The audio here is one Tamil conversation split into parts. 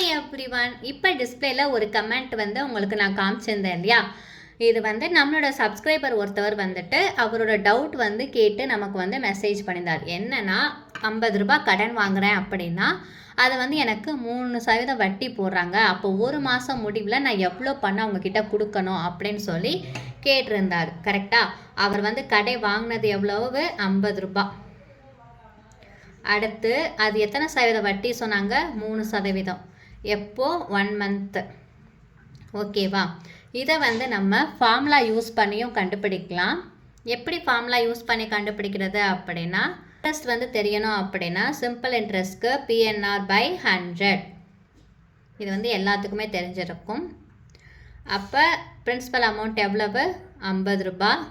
Hi everyone. இப்போ டிஸ்பிளேயில் ஒரு கமெண்ட் வந்து உங்களுக்கு நான் காமிச்சிருந்தேன் இல்லையா? இது வந்து நம்மளோட சப்ஸ்கிரைபர் ஒருத்தவர் வந்துட்டு அவரோட டவுட் வந்து கேட்டு நமக்கு வந்து மெசேஜ் பண்ணியிருந்தார். என்னென்னா 50 ரூபாய் கடன் வாங்குகிறேன் அப்படின்னா அதை வந்து எனக்கு 3% வட்டி போடுறாங்க. அப்போ ஒரு மாதம் முடிவில் நான் எவ்வளோ பணம் அவங்கக்கிட்ட கொடுக்கணும் அப்படின்னு சொல்லி கேட்டிருந்தார். கரெக்டாக அவர் வந்து கடை வாங்கினது எவ்வளவு? 50 ரூபாய். அடுத்து அது எத்தனை சதவீத வட்டி சொன்னாங்க? 3%. எப்போ? 1 மந்த்து. ஓகேவா? இதை வந்து நம்ம ஃபார்முலா யூஸ் பண்ணியும் கண்டுபிடிக்கலாம். எப்படி ஃபார்முலா யூஸ் பண்ணி கண்டுபிடிக்கிறது அப்படின்னா, இன்ட்ரெஸ்ட் வந்து தெரியணும் அப்படின்னா சிம்பிள் இன்ட்ரெஸ்ட்க்கு PNR/100. இது வந்து எல்லாத்துக்குமே தெரிஞ்சிருக்கும். அப்போ பிரின்சிபல் அமௌண்ட் எவ்வளவு? 50 ரூபாய்.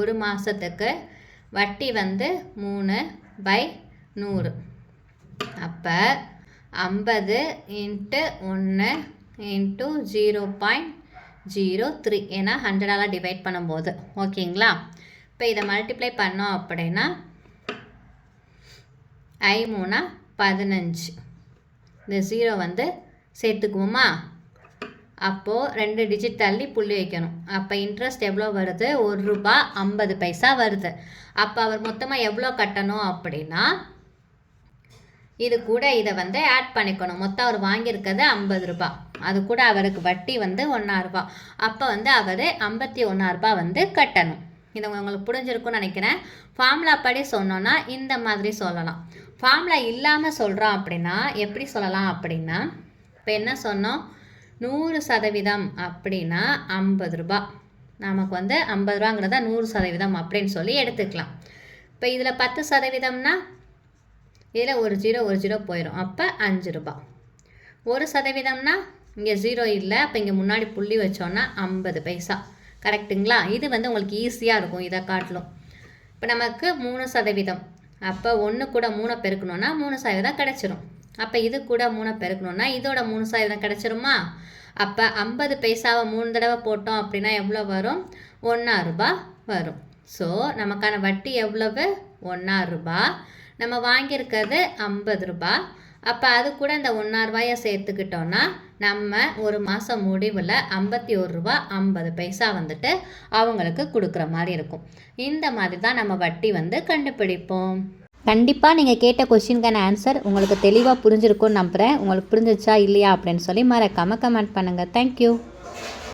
ஒரு மாதத்துக்கு வட்டி வந்து 3/100. அப்போ 50 × 1 × 0.03, ஏன்னா 100ஆல் டிவைட் பண்ணும்போது. ஓகேங்களா? இப்போ இதை மல்டிப்ளை பண்ணோம் அப்படின்னா I3 15. இந்த 0 வந்து சேர்த்துக்குவோமா? அப்போது 2 டிஜிட் தள்ளி புள்ளி வைக்கணும். அப்போ இன்ட்ரெஸ்ட் எவ்வளோ வருது? 1 ரூபாய் 50 பைசா வருது. அப்போ அவர் மொத்தமாக எவ்வளோ கட்டணும் அப்படின்னா இது கூட இதை வந்து ஆட் பண்ணிக்கணும். மொத்தம் அவர் வாங்கியிருக்கிறது 50 ரூபாய். அது கூட அவருக்கு வட்டி வந்து 1 ரூபாய். அப்போ வந்து அவர் 51 ரூபாய் வந்து கட்டணும். இது உங்களுக்கு புரிஞ்சிருக்கும்னு நினைக்கிறேன். ஃபார்முலா படி சொன்னோன்னா இந்த மாதிரி சொல்லலாம். ஃபார்முலா இல்லாமல் சொல்கிறோம் அப்படின்னா எப்படி சொல்லலாம் அப்படின்னா, இப்போ என்ன சொன்னோம்? 100% அப்படின்னா 50 ரூபாய். நமக்கு வந்து 50 ரூபாங்கிறத 100% அப்படின்னு சொல்லி எடுத்துக்கலாம். இப்போ இதில் 10%னா இதில் ஒரு 0 போயிடும். அப்போ 5 ரூபாய். 1%னா இங்கே 0 இல்லை. அப்போ இங்கே முன்னாடி புள்ளி வச்சோன்னா 50 பைசா. கரெக்டுங்களா? இது வந்து உங்களுக்கு ஈஸியாக இருக்கும் இதை காட்டிலும். இப்போ நமக்கு 3%. அப்போ 1 கூட 3 பெருக்கணுன்னா 3% கிடச்சிரும். அப்போ இது கூட 3 பெருக்கணுன்னா இதோட 3% கிடச்சிருமா? அப்போ 50 பைசாவை 3 தடவை போட்டோம் அப்படின்னா எவ்வளோ வரும்? 1 ரூபாய் வரும். ஸோ நமக்கான வட்டி எவ்வளவு? 1 ரூபாய். நம்ம வாங்கியிருக்கிறது 50 ரூபாய். அப்போ அது கூட இந்த 1 ரூபாயை சேர்த்துக்கிட்டோன்னா நம்ம ஒரு மாதம் முடிவில் 51 ரூபாய் 50 பைசா வந்துட்டு அவங்களுக்கு கொடுக்குற மாதிரி இருக்கும். இந்த மாதிரி தான் நம்ம வட்டி வந்து கண்டுபிடிப்போம். கண்டிப்பாக நீங்கள் கேட்ட கொஸ்டினுக்கான ஆன்சர் உங்களுக்கு தெளிவாக புரிஞ்சிருக்கும்னு நம்புகிறேன். உங்களுக்கு புரிஞ்சிச்சா இல்லையா அப்படின்னு சொல்லி மறக்காமல் கமெண்ட் பண்ணுங்கள். தேங்க்யூ.